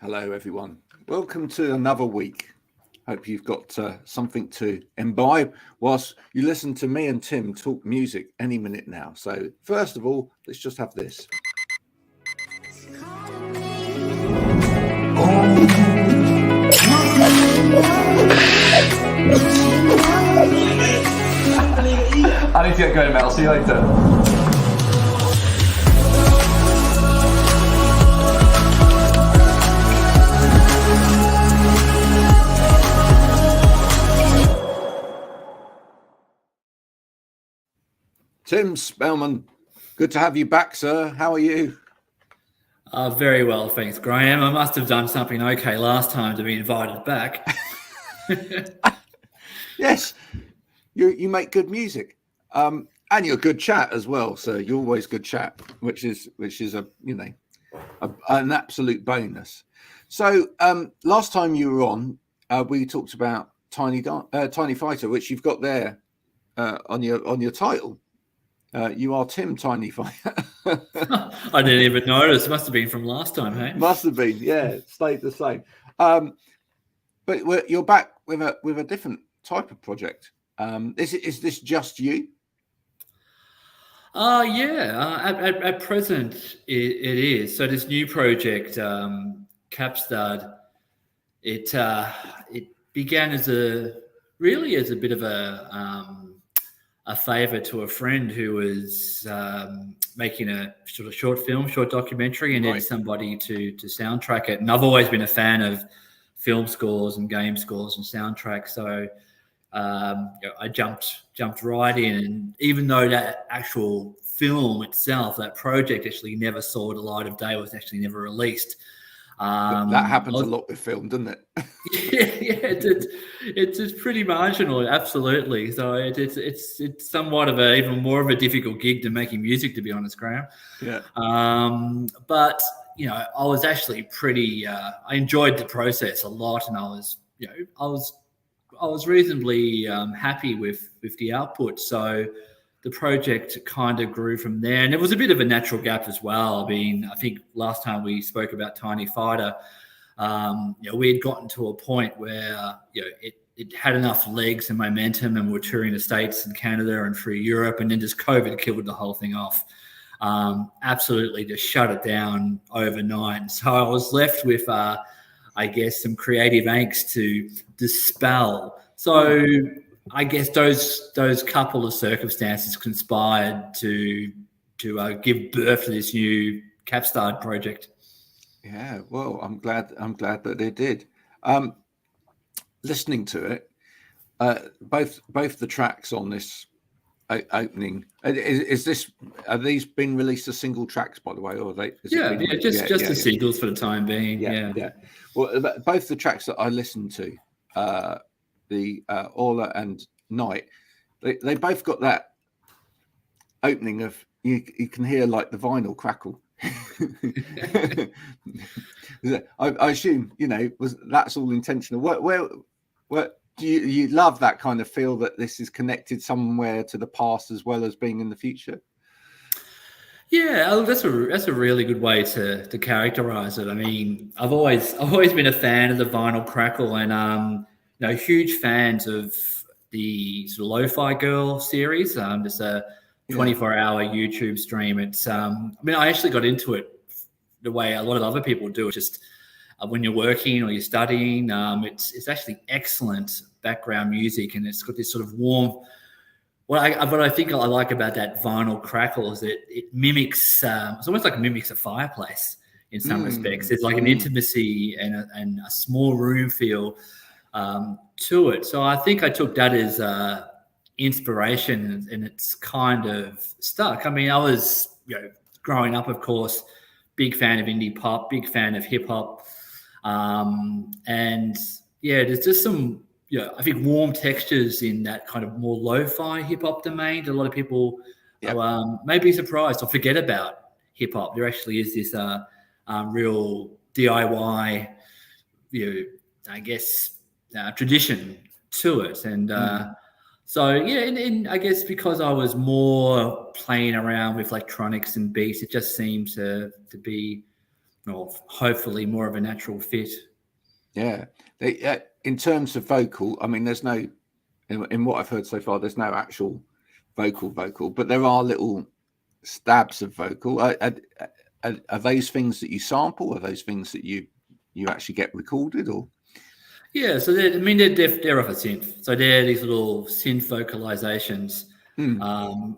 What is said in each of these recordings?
Hello, everyone. Welcome to another week. Hope you've got something to imbibe whilst you listen to me and Tim talk music any minute now. So, first of all, let's just have this. I need to get going, mate. I'll see you later. Tim Spelman, good to have you back, sir. How are you? Very well, thanks, Graham. I must have done something okay last time to be invited back. Yes, you make good music, and you're a good chat as well. So you're always good chat, which is an absolute bonus. So last time you were on, we talked about Tiny Fighter, which you've got there on your title. You are Tim Tiny Fighter. I didn't even notice. Must have been from last time, hey? Must have been, yeah. It stayed the same. But you're back with a different type of project. Is this just you? Yeah. At present, it is. So this new project, Kaapstaad, it began as a bit of a favour to a friend who was making a sort of short documentary, and needed somebody to soundtrack it. And I've always been a fan of film scores and game scores and soundtracks, so I jumped right in. And even though that actual film itself, that project actually never saw the light of day, was actually never released. That happens a lot with film, doesn't it? It's pretty marginal, absolutely. So it's somewhat of even more of a difficult gig than making music, to be honest, Graham. Yeah. But I was actually pretty. I enjoyed the process a lot, and I was reasonably happy with the output. So the project kind of grew from there, and it was a bit of a natural gap as well. I mean, I think last time we spoke about Tiny Fighter, we had gotten to a point where it had enough legs and momentum, and we're touring the States and Canada and through Europe, and then just COVID killed the whole thing off. Absolutely just shut it down overnight. So I was left with, I guess, some creative angst to dispel. So I guess those couple of circumstances conspired to give birth to this new Kaapstaad project. Yeah, well, I'm glad that they did. Listening to it, both the tracks on this opening, are these been released as single tracks, by the way, or are they? Just the singles for the time being. Yeah. Well, both the tracks that I listened to, the Orla and Night, they both got that opening of you can hear like the vinyl crackle. I assume that's all intentional. What do you love that kind of feel that this is connected somewhere to the past as well as being in the future? Yeah, that's a really good way to characterize it. I mean, I've always been a fan of the vinyl crackle, and huge fans of the sort of Lo-Fi Girl series. Just a 24-hour YouTube stream. It's I actually got into it the way a lot of other people do. It's just when you're working or you're studying, it's actually excellent background music, and it's got this sort of warm. What I think I like about that vinyl crackle is that it mimics. It's almost like mimics a fireplace in some respects. It's like an intimacy and a small room feel to it. So I think I took that as inspiration, and it's kind of stuck. I mean, I was growing up, of course, big fan of indie pop, big fan of hip hop, and there's just some I think warm textures in that kind of more lo-fi hip hop domain that a lot of people may be surprised or forget about hip hop. There actually is this real DIY, I guess, tradition to it, and and I guess because I was more playing around with electronics and beats, it just seemed to be or hopefully more of a natural fit. Yeah. In terms of vocal, I mean, there's no, in what I've heard so far, there's no actual vocal, but there are little stabs of vocal. Are those things that you sample? Are those things that you actually get recorded, or? Yeah, so they're off a synth. So they're these little synth vocalizations,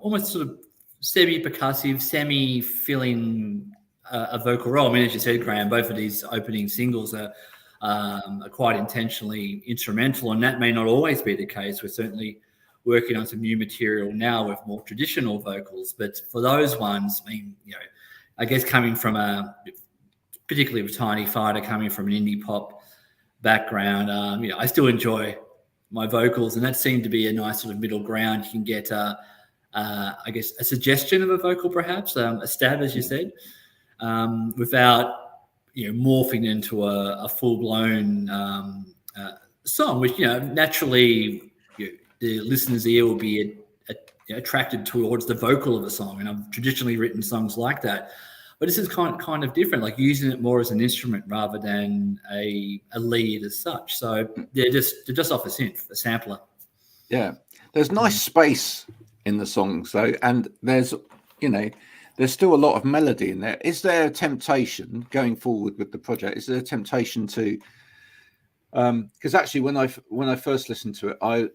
almost sort of semi-percussive, semi-filling a vocal role. I mean, as you said, Graham, both of these opening singles are quite intentionally instrumental, and that may not always be the case. We're certainly working on some new material now with more traditional vocals, but for those ones, I mean, I guess coming from particularly with Tiny Fighter, coming from an indie pop background, I still enjoy my vocals, and that seemed to be a nice sort of middle ground. You can get, I guess, a suggestion of a vocal, perhaps a stab, as you said, without morphing into a full-blown song, which naturally the listener's ear will be attracted towards the vocal of a song, and I've traditionally written songs like that. But this is kind of different, like using it more as an instrument rather than a lead as such. So they're just off a synth, a sampler. Yeah, there's nice space in the songs though, and there's still a lot of melody in there. Is there a temptation going forward with the project? Is there a temptation to? Because actually, when I first listened to it, I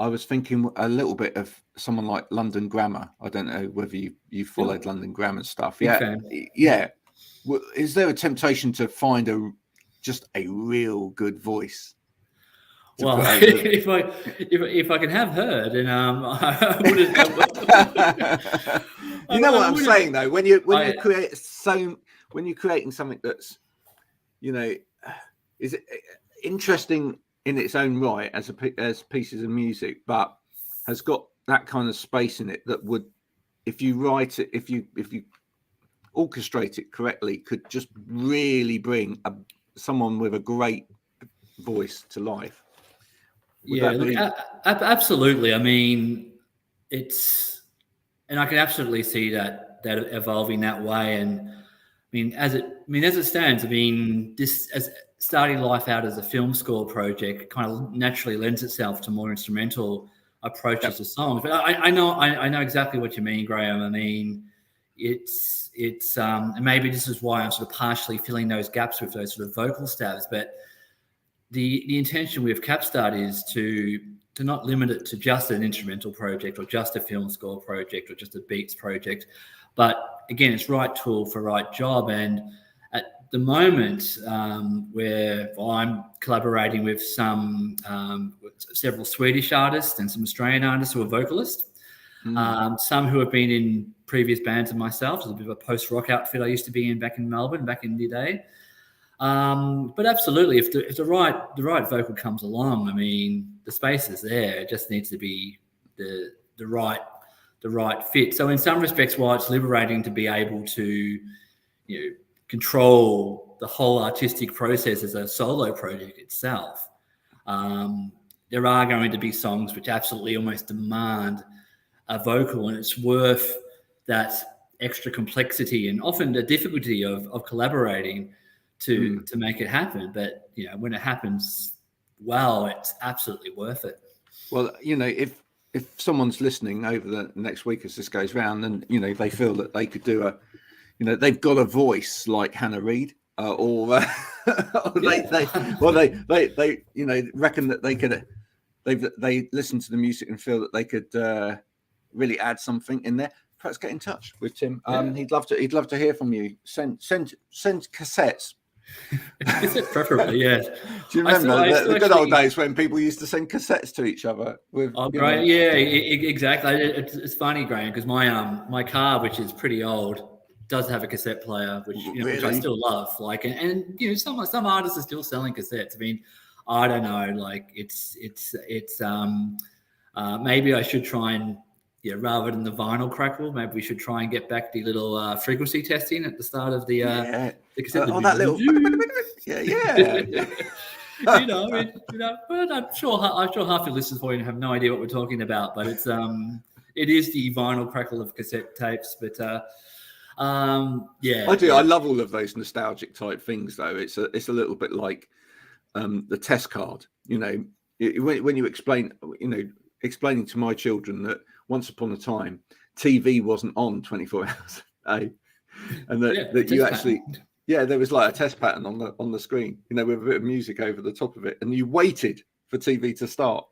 was thinking a little bit of someone like London Grammar. I don't know whether you followed London Grammar stuff. Yeah. Is there a temptation to find just a real good voice? Well, if I can have her, then I wouldn't. You know what I'm saying, though. When you're creating something that's, is it interesting in its own right as pieces of music, but has got that kind of space in it that would, if you write it, if you orchestrate it correctly, could just really bring someone with a great voice to life. Absolutely. I mean, and I can absolutely see that evolving that way. And as it stands, this as starting life out as a film score project kind of naturally lends itself to more instrumental approaches to songs. But I know exactly what you mean, Graham. It's and maybe this is why I'm sort of partially filling those gaps with those sort of vocal stabs. But the intention with Kaapstaad is to not limit it to just an instrumental project or just a film score project or just a beats project. But again, it's right tool for right job. And at the moment, where I'm collaborating with several Swedish artists and some Australian artists who are vocalists, some who have been in previous bands of myself. There's a bit of a post-rock outfit I used to be in back in Melbourne, back in the day. But absolutely, if the right vocal comes along, the space is there. It just needs to be the right fit. So in some respects, while it's liberating to be able to control the whole artistic process as a solo project itself, there are going to be songs which absolutely almost demand a vocal, and it's worth that extra complexity and often the difficulty of collaborating to make it happen. But when it happens well, it's absolutely worth it. Well, if someone's listening over the next week as this goes round, and they feel that they could do they've got a voice like Hannah Reid, or they reckon that they could, they listen to the music and feel that they could really add something in there, perhaps get in touch with Tim. He'd love to hear from you. Send cassettes. Preferably, yeah. Do you remember the good old days when people used to send cassettes to each other? Great. Yeah, exactly. It's funny, Graham, because my car, which is pretty old, does have a cassette player, which which I still love. Like, and some artists are still selling cassettes. I don't know. Like, it's maybe I should try and rather than the vinyl crackle, maybe we should try and get back the little frequency testing at the start of the cassette. That little but I'm sure half the listeners probably have no idea what we're talking about. But it is the vinyl crackle of cassette tapes. But Yeah, I do. yeah. I love all of those nostalgic type things, though. It's a little bit like the test card. When you explain, explaining to my children that once upon a time TV wasn't on 24 hours a day, and that you actually, there was like a test pattern on the screen, with a bit of music over the top of it, and you waited for TV to start.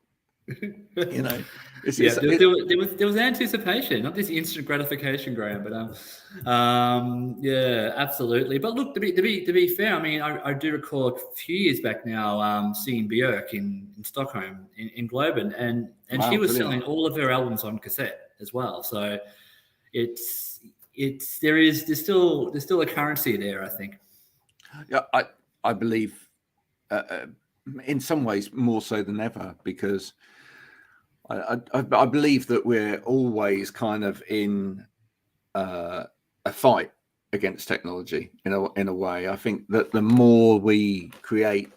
There was anticipation, not this instant gratification, Graham. But yeah, absolutely. But look, to be fair, I mean, I do recall a few years back now, seeing Björk in Stockholm in Globen, and Wow, she was brilliant. selling all of her albums on cassette as well. So there's still a currency there, I think. Yeah, I believe in some ways more so than ever, because I believe that we're always kind of in a fight against technology in a way. I think that the more we create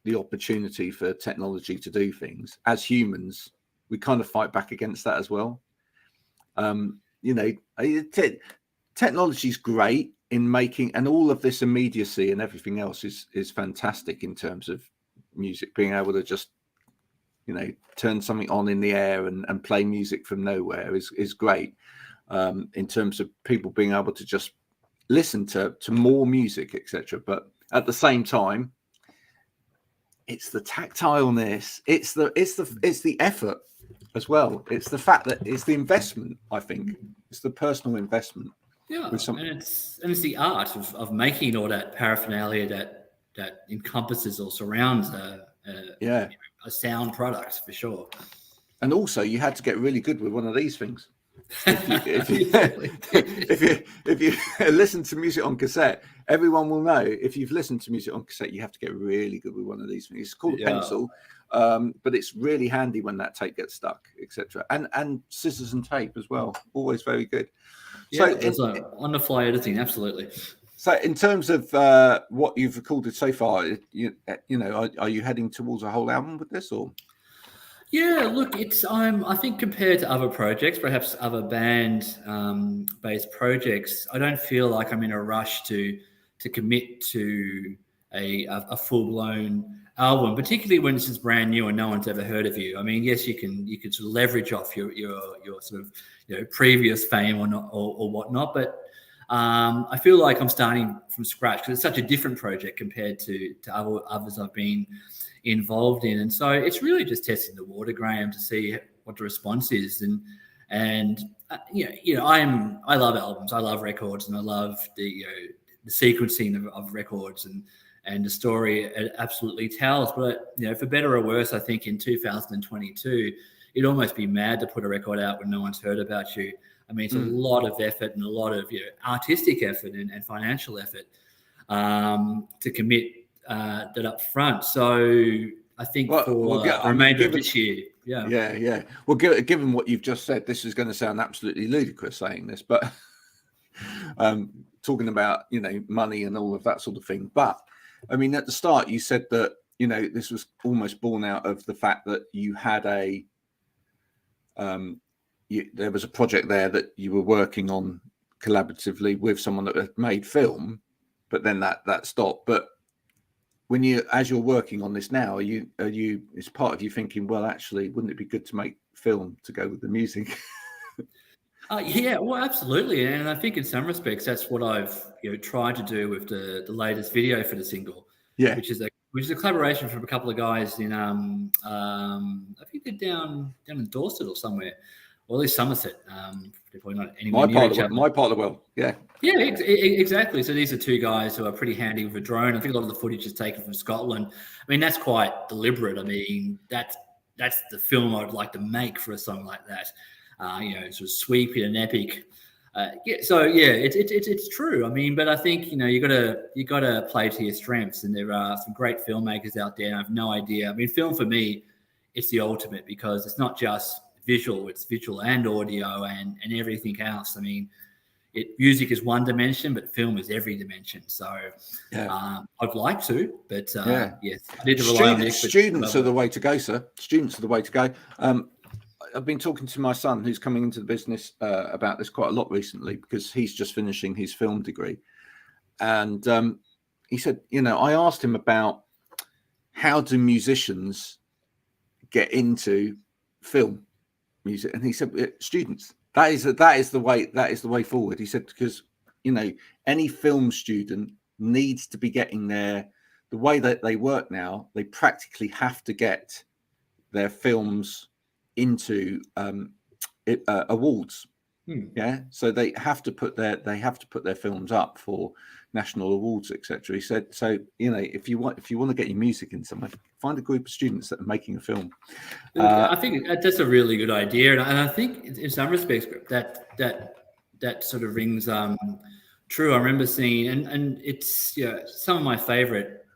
the opportunity for technology to do things, as humans, we kind of fight back against that as well. Technology is great in making, and all of this immediacy and everything else is fantastic in terms of music, being able to just turn something on in the air and play music from nowhere is great, in terms of people being able to just listen to more music, etc. But at the same time, it's the tactileness, it's the effort as well. It's the fact that it's the investment. I think it's the personal investment. Yeah, and it's the art of making all that paraphernalia that encompasses or surrounds a sound product, for sure. And also, you had to get really good with one of these things. If you listen to music on cassette, everyone will know. If you've listened to music on cassette, you have to get really good with one of these things. It's called a pencil, but it's really handy when that tape gets stuck, etc. And scissors and tape as well, always very good. Yeah, so on the fly editing, absolutely. So in terms of what you've recorded so far, are you heading towards a whole album with this, or? Yeah, look, I think compared to other projects, perhaps other band based projects, I don't feel like I'm in a rush to commit to a full blown album, particularly when this is brand new and no one's ever heard of you. I mean, yes, you can sort of leverage off your sort of previous fame or not or whatnot, but I feel like I'm starting from scratch because it's such a different project compared to others I've been involved in, and so it's really just testing the water, Graham, to see what the response is. And I love albums, I love records, and I love the sequencing of records and the story it absolutely tells. But for better or worse, I think in 2022, it'd almost be mad to put a record out when no one's heard about you. I mean, it's a lot of effort and a lot of artistic effort and financial effort to commit that up front. So I think the remainder of this year. Yeah. Well, given what you've just said, this is going to sound absolutely ludicrous saying this, but talking about, money and all of that sort of thing. But I mean, at the start, you said that, this was almost born out of the fact that you had there was a project there that you were working on collaboratively with someone that had made film, but then that stopped. But as you're working on this now, is part of you thinking, well, actually, wouldn't it be good to make film to go with the music? Yeah, well, absolutely. And I think in some respects, that's what I've tried to do with the latest video for the single, which is a collaboration from a couple of guys in I think they're down in Dorset or somewhere, or at least Somerset. They're probably not anywhere near each other. My part of the world, yeah. Yeah, exactly. So these are two guys who are pretty handy with a drone. I think a lot of the footage is taken from Scotland. I mean, that's quite deliberate. I mean, that's the film I'd like to make for a song like that. Sort of sweeping and epic. It's true. I mean, but I think you gotta play to your strengths, and there are some great filmmakers out there. I have no idea. I mean, film for me, it's the ultimate because it's not just visual; it's visual and audio and everything else. I mean, music is one dimension, but film is every dimension. So I'd like to, but yes, I need to rely on the experts. Students are the way to go, sir. Students are the way to go. I've been talking to my son, who's coming into the business, about this quite a lot recently, because he's just finishing his film degree, and he said, I asked him about how do musicians get into film music, and he said, students. That is the way forward. He said, because any film student needs to be getting there. The way that they work now, they practically have to get their films into awards. Yeah, so they have to put their films up for national awards, etc. He said, so if you want to get your music in somewhere, find a group of students that are making a film. I think that's a really good idea, and I think in some respects that sort of rings true. I remember seeing, and it's some of my favorite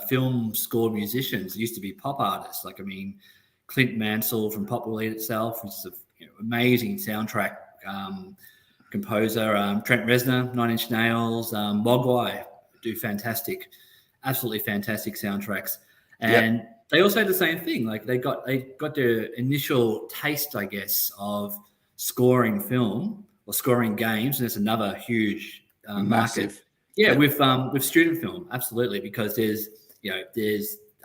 film score musicians used to be pop artists. Like, I mean, Clint Mansell from Pop Will Eat Itself, which is an amazing soundtrack composer. Trent Reznor, Nine Inch Nails, Mogwai do absolutely fantastic soundtracks. And they also had the same thing. Like, they got their initial taste, I guess, of scoring film or scoring games, and it's another huge market. Yeah, with student film, absolutely, because there's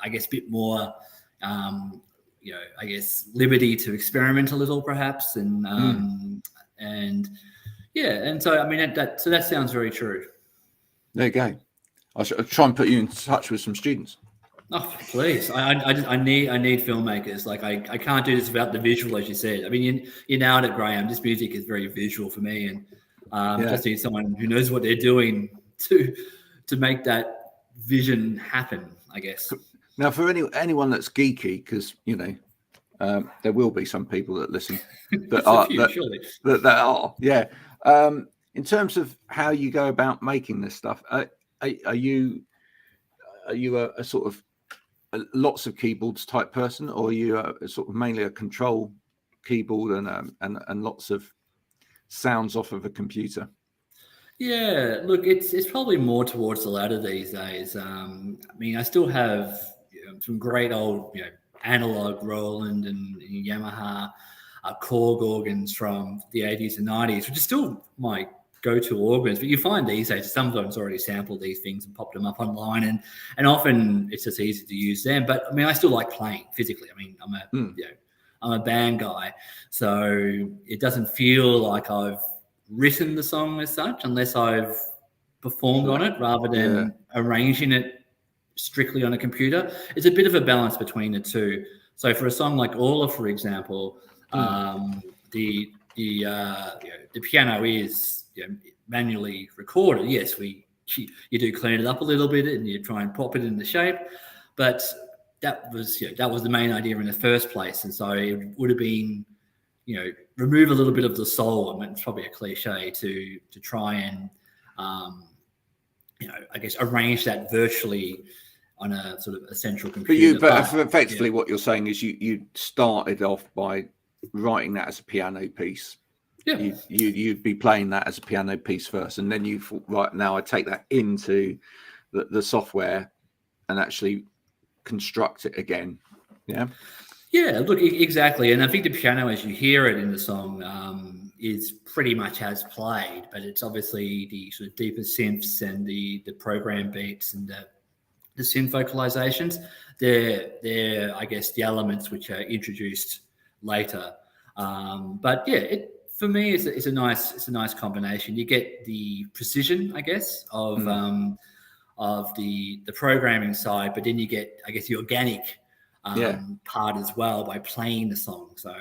I guess a bit more I guess liberty to experiment a little, perhaps, and so I mean that sounds very true. There you go. I'll try and put you in touch with some students. Oh, please! I need filmmakers. Like, I can't do this without the visual, as you said. I mean, you nailed it, Graham. This music is very visual for me, and just need someone who knows what they're doing to make that vision happen, I guess. Now, for anyone that's geeky, because there will be some people that listen that are, in terms of how you go about making this stuff, are you a sort of lots of keyboards type person, or are you a sort of mainly a control keyboard and lots of sounds off of a computer? Yeah, look, it's probably more towards the latter these days. I mean, I still have some great old analog Roland and Yamaha Korg organs from the 80s and 90s, which is still my go-to organs. But you find these days sometimes already sampled these things and popped them up online, and often it's just easy to use them. But I mean, I still like playing physically. I mean, I'm a band guy, so it doesn't feel like I've written the song as such unless I've performed on it, rather than arranging it strictly on a computer. It's a bit of a balance between the two. So for a song like Orla, for example, the piano is manually recorded. Yes, you do clean it up a little bit and you try and pop it into shape, but that was the main idea in the first place. And so it would have been remove a little bit of the soul. I mean, it's probably a cliche to try and I guess arrange that virtually on a sort of a central computer. But effectively, what you're saying is you started off by writing that as a piano piece. Yeah, you'd be playing that as a piano piece first, and then you thought, right, now I take that into the software and actually construct it again. Yeah, look, exactly. And I think the piano, as you hear it in the song, is pretty much as played, but it's obviously the sort of deeper synths and the program beats and the synth vocalizations. They're I guess the elements which are introduced later. But yeah, for me, it's a nice combination. You get the precision, I guess, of the programming side, but then you get, I guess, the organic part as well by playing the song. So,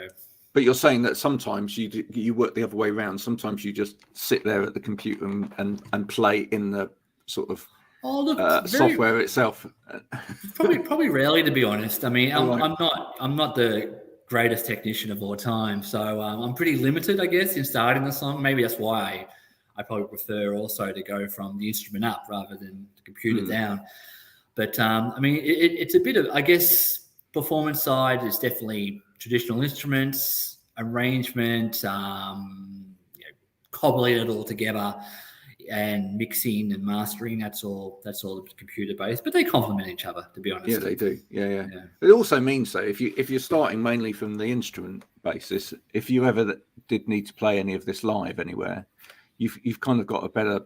but you're saying that sometimes you work the other way around. Sometimes you just sit there at the computer and play in the sort of software itself. Probably rarely, to be honest. I mean, I'm not the greatest technician of all time, so I'm pretty limited, I guess, in starting the song. Maybe that's why I probably prefer also to go from the instrument up rather than the computer down. But I mean, it's a bit of, I guess, performance side is definitely traditional instruments, arrangement, cobbling it all together and mixing and mastering, that's all computer based, but they complement each other, to be honest. Yeah, they do. Yeah. It also means, though, if you're starting mainly from the instrument basis, if you ever did need to play any of this live anywhere, you've kind of got a better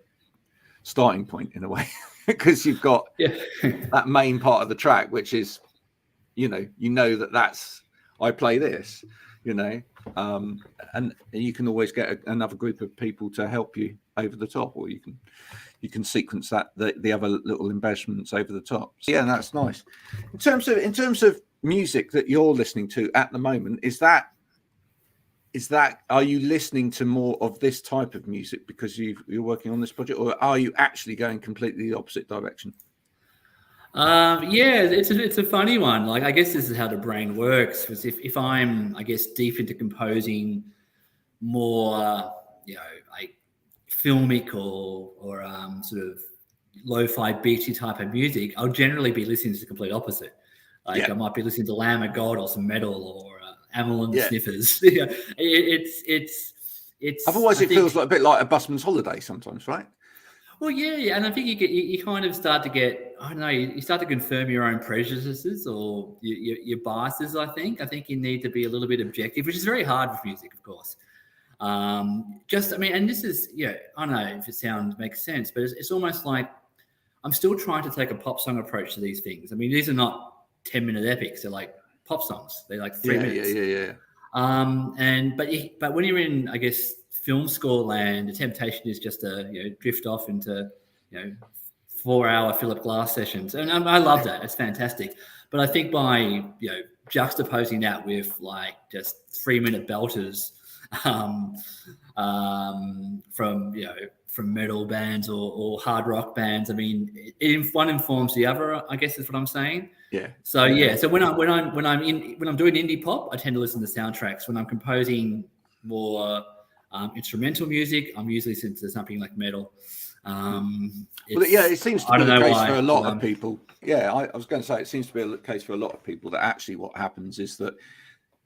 starting point in a way, because you've got that main part of the track, which is, that's I play this, and you can always get another group of people to help you over the top, or you can sequence that the other little embellishments over the top. So, yeah, that's nice. In terms of music that you're listening to at the moment, is that are you listening to more of this type of music because you're working on this project, or are you actually going completely the opposite direction? Yeah, it's a funny one. Like, I guess this is how the brain works. Because if I'm, I guess, deep into composing more, like filmic or sort of lo-fi beachy type of music, I'll generally be listening to the complete opposite. Like, I might be listening to Lamb of God or some metal or Amyl and the Sniffers. It's. Otherwise, it feels like a bit like a busman's holiday sometimes, right? Well, yeah, and I think you kind of start to get, I don't know, you start to confirm your own prejudices or your biases. I think you need to be a little bit objective, which is very hard with music, of course. And this is, I don't know if it makes sense, but it's almost like I'm still trying to take a pop song approach to these things. I mean, these are not 10-minute epics; they're like pop songs. They're like 3 minutes. Yeah. But when you're in, I guess, film score land, the temptation is just to drift off into 4-hour Philip Glass sessions, and I love that. It's fantastic. But I think by juxtaposing that with like just 3-minute belters from metal bands or hard rock bands, I mean, one informs the other, I guess is what I'm saying. Yeah. So So when I'm doing indie pop, I tend to listen to soundtracks. When I'm composing more instrumental music, I'm usually listening to something like metal. It seems to be the case for a lot of people. Yeah, I was going to say it seems to be the case for a lot of people that actually what happens is that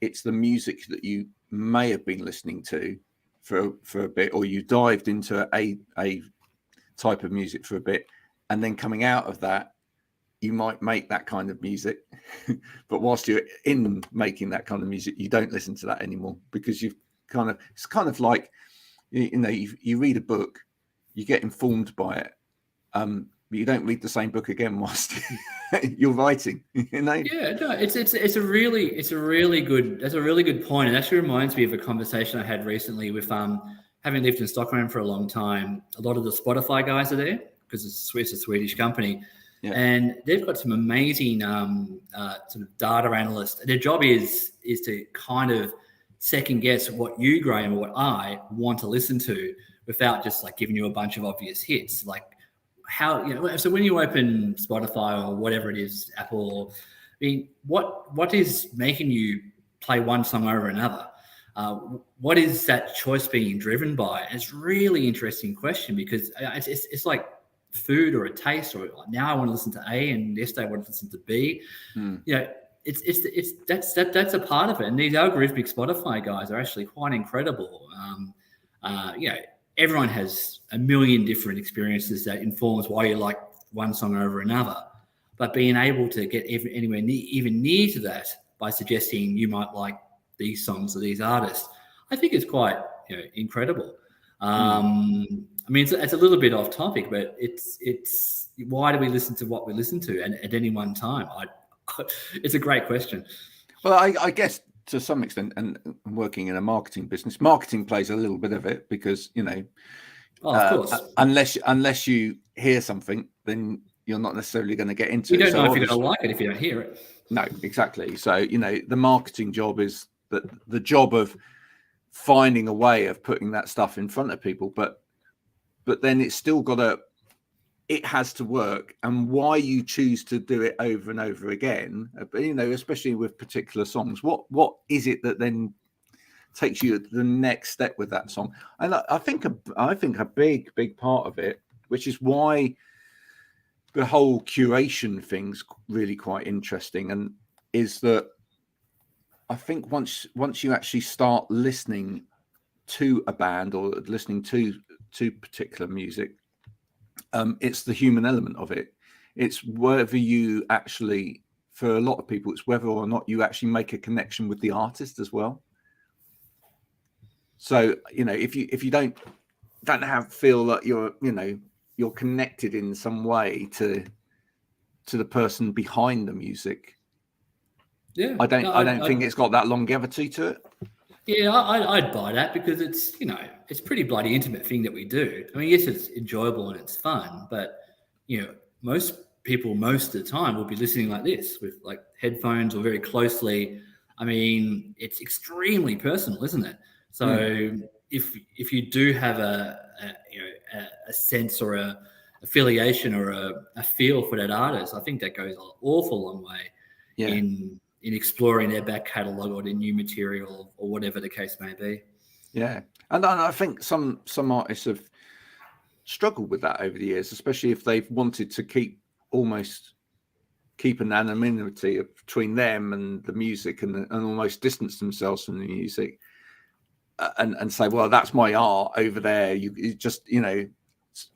it's the music that you may have been listening to for a bit, or you dived into a type of music for a bit, and then coming out of that, you might make that kind of music, but whilst you're in making that kind of music, you don't listen to that anymore because it's kind of like, you read a book, you get informed by it, but you don't read the same book again whilst you're writing. Yeah, no, it's a really good point. It actually reminds me of a conversation I had recently with having lived in Stockholm for a long time. A lot of the Spotify guys are there because it's a Swedish company. Yeah. And they've got some amazing sort of data analysts. Their job is to kind of second guess what you, Graham, or what I want to listen to without just like giving you a bunch of obvious hits. Like how, so when you open Spotify or whatever it is, Apple, I mean, what is making you play one song over another? What is that choice being driven by? And it's a really interesting question because it's like food or a taste, or now I want to listen to A and yesterday I want to listen to B. That's a part of it. And these algorithmic Spotify guys are actually quite incredible. Everyone has a million different experiences that informs why you like one song over another. But being able to get anywhere even near to that by suggesting you might like these songs or these artists, I think is quite incredible. I mean, it's a little bit off topic, but it's why do we listen to what we listen to at any one time? It's a great question. Well, I guess to some extent, and working in a marketing business, marketing plays a little bit of it because of course, unless you hear something, then you're not necessarily going to get into it. You don't know if you're going to like it if you don't hear it. No, exactly. So the marketing job is the job of finding a way of putting that stuff in front of people, but then it's still it has to work. And why you choose to do it over and over again, especially with particular songs, what is it that then takes you to the next step with that song? And I think a big part of it, which is why the whole curation thing's really quite interesting, and is that I think once you actually start listening to a band or listening to particular music, it's the human element of it. It's whether you actually, for a lot of people, it's whether or not you actually make a connection with the artist as well. So, if you don't feel that you're connected in some way to the person behind the music, I don't think it's got that longevity to it. Yeah, I'd buy that, because it's it's pretty bloody intimate thing that we do. I mean, yes, it's enjoyable and it's fun, but most people most of the time will be listening like this with like headphones or very closely. I mean, it's extremely personal, isn't it? So if you do have a sense or a affiliation or a feel for that artist, I think that goes an awful long way in exploring their back catalogue or their new material or whatever the case may be. Yeah, and I think some artists have struggled with that over the years, especially if they've wanted to keep an anonymity between them and the music, and almost distance themselves from the music, and say, well, that's my art over there. You just,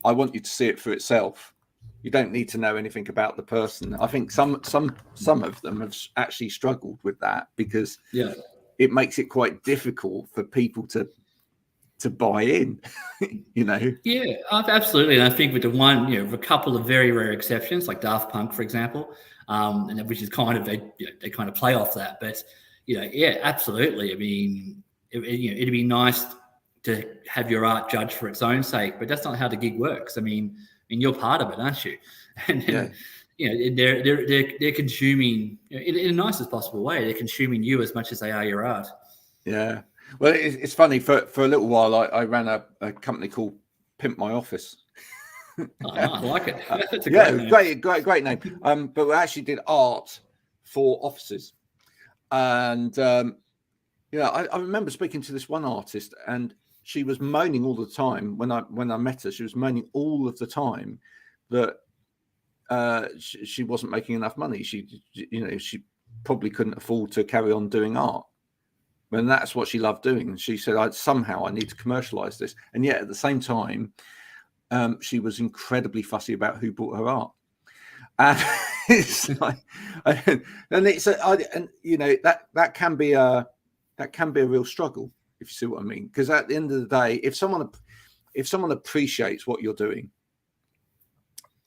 I want you to see it for itself. You don't need to know anything about the person. I think some of them have actually struggled with that, because it makes it quite difficult for people to buy in. Yeah, absolutely. And I think with with a couple of very rare exceptions, like Daft Punk, for example, and which is kind of they kind of play off that. But absolutely. I mean, it'd be nice to have your art judged for its own sake, but that's not how the gig works. I mean, you're part of it, aren't you? And they're consuming in the nicest possible way. They're consuming you as much as they are your art. Yeah. Well, it's funny. For a little while, I ran a company called Pimp My Office. I like it. That's a great name. But we actually did art for offices, and I remember speaking to this one artist, and she was moaning all the time when I met her. She was moaning all of the time that she wasn't making enough money. She probably couldn't afford to carry on doing art. And that's what she loved doing. And she said, somehow I need to commercialize this. And yet at the same time, she was incredibly fussy about who bought her art. And it's like, that can be a real struggle, if you see what I mean. Because at the end of the day, if someone appreciates what you're doing,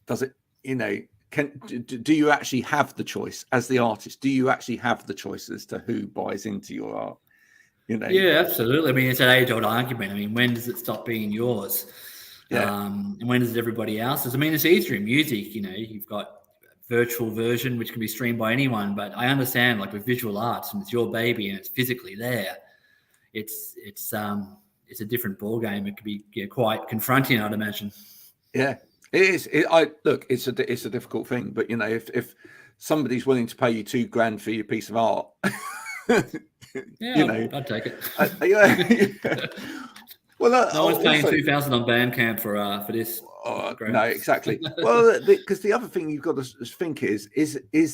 does it, do you actually have the choice as the artist? Do you actually have the choice as to who buys into your art? Yeah, absolutely. I mean, it's an age-old argument. I mean, when does it stop being yours? And when is it everybody else's? I mean, it's easier in music. You've got virtual version which can be streamed by anyone. But I understand, like with visual arts, and it's your baby and it's physically there. It's a different ball game. It could be quite confronting, I'd imagine. Yeah, it is. It's a difficult thing. But if somebody's willing to pay you $2,000 for your piece of art. I'd take it. Well, no one's paying $2,000 on Bandcamp for this. No, exactly. Well, because the other thing you've got to think is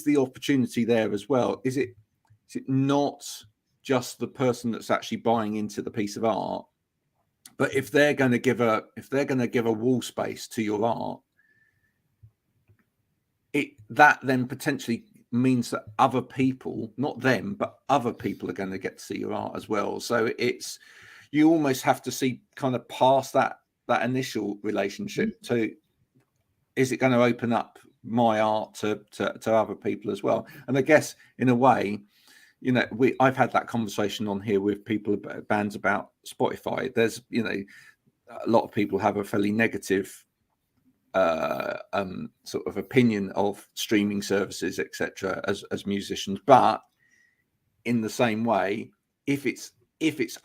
the opportunity there as well? Is it not just the person that's actually buying into the piece of art, but if they're going to give a wall space to your art, that then potentially means that other people, not them, but other people are going to get to see your art as well. So you almost have to see kind of past that initial relationship to, is it going to open up my art to other people as well? And I guess in a way, I've had that conversation on here with bands about Spotify. There's, a lot of people have a fairly negative sort of opinion of streaming services, etc., as musicians. But in the same way, if it's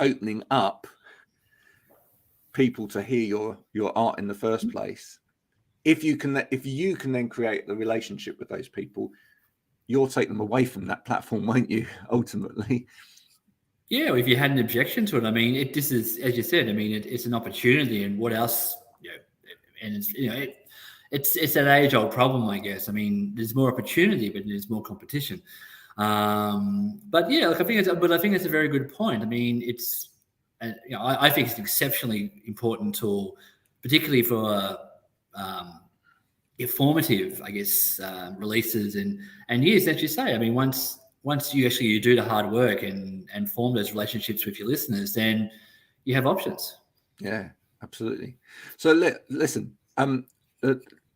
opening up people to hear your art in the first place, if you can then create the relationship with those people, you'll take them away from that platform, won't you? Ultimately. Yeah, if you had an objection to it, I mean, this is, as you said, I mean, it's an opportunity, and what else? And it's it's an age-old problem, I guess. I mean, there's more opportunity, but there's more competition. But yeah, I think it's a very good point. I mean, I think it's an exceptionally important tool, particularly for informative, I guess, releases and years, as you say. I mean, once you do the hard work and form those relationships with your listeners, then you have options. Yeah, absolutely. So listen,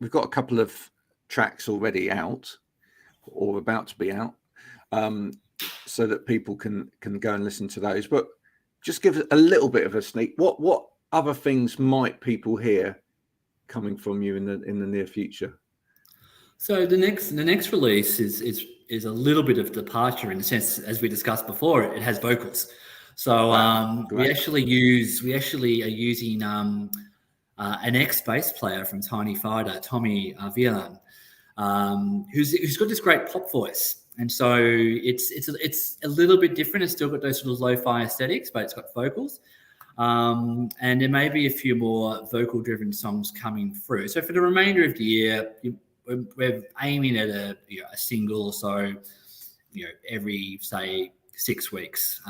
we've got a couple of tracks already out or about to be out, so that people can go and listen to those. But just give a little bit of a sneak. What other things might people hear coming from you in the near future? So the next release is a little bit of departure in the sense, as we discussed before, it has vocals. So we actually are using an ex-bass player from Tiny Fighter, Tommy Wieland, who's got this great pop voice. And so it's a little bit different. It's still got those sort of lo-fi aesthetics, but it's got vocals. And there may be a few more vocal-driven songs coming through. So for the remainder of the year, we're aiming at a single or so, every, say, 6 weeks,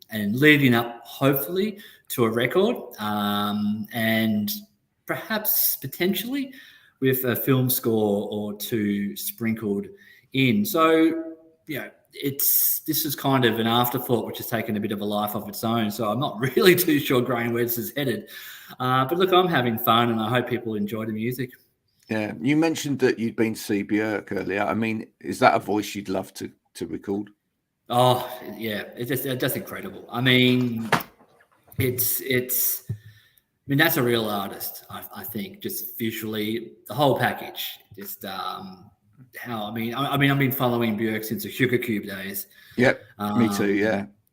and leading up, hopefully, to a record, and perhaps potentially with a film score or two sprinkled in. So, this is kind of an afterthought which has taken a bit of a life of its own. So I'm not really too sure, Graham, where this is headed. But look, I'm having fun, and I hope people enjoy the music. Yeah, you mentioned that you'd been to see Björk earlier. I mean, is that a voice you'd love to record? Oh yeah, it's just incredible. I mean, it's. I mean, that's a real artist. I think just visually, the whole package. Just I've been following Björk since the Sugar Cube days. Yep, me too.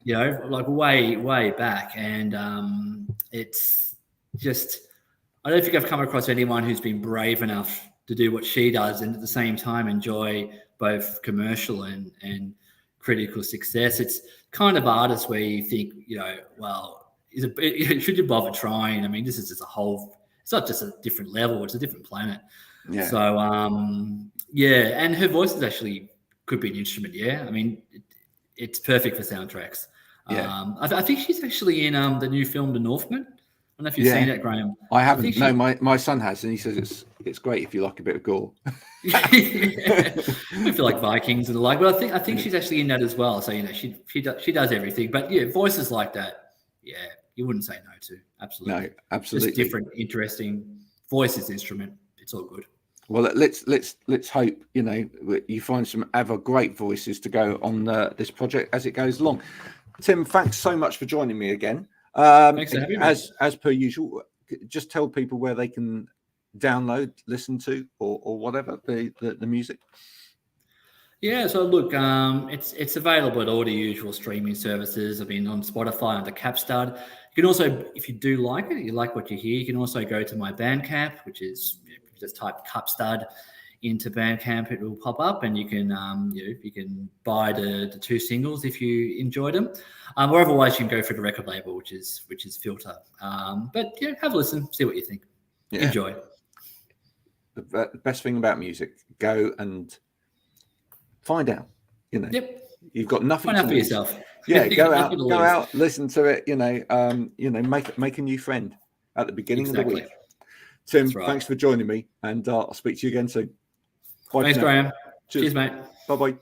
Yeah, like way back, and it's just. I don't think I've come across anyone who's been brave enough to do what she does and at the same time enjoy both commercial and critical success. It's kind of artist where you think, well, should you bother trying? I mean, this is just it's not just a different level, it's a different planet. Yeah. So, and her voice is actually could be an instrument. Yeah. I mean, it's perfect for soundtracks. Yeah. I think she's actually in the new film, The Northman. I don't know if you've seen that, Graham. I haven't. No, my son has, and he says it's great if you like a bit of gore. Yeah. I feel like Vikings and the like, but I think she's actually in that as well. So she does everything. But yeah, voices like that, you wouldn't say no to. Absolutely. No, absolutely. Just different, interesting voices, instrument. It's all good. Well, let's hope you find some other great voices to go on this project as it goes along. Tim, thanks so much for joining me again. Thanks for having me. As per usual, just tell people where they can download, listen to, or whatever the music. Yeah, so look, it's available at all the usual streaming services. I've been on Spotify under Kaapstaad. You can also, if you do like it, you like what you hear, you can also go to my Bandcamp, which is if you just type Kaapstaad into Bandcamp, it will pop up, and you can you can buy the 2 singles if you enjoyed them. Or otherwise, you can go for the record label, which is Filter. But have a listen, see what you think. Yeah. Enjoy. The best thing about music, go and find out. Yep. You've got nothing. Find out for yourself. Yeah, go out, listen to it. Make a new friend at the beginning of the week. Tim, thanks for joining me, and I'll speak to you again soon. Bye. Thanks, Graham. Cheers, mate. Bye-bye.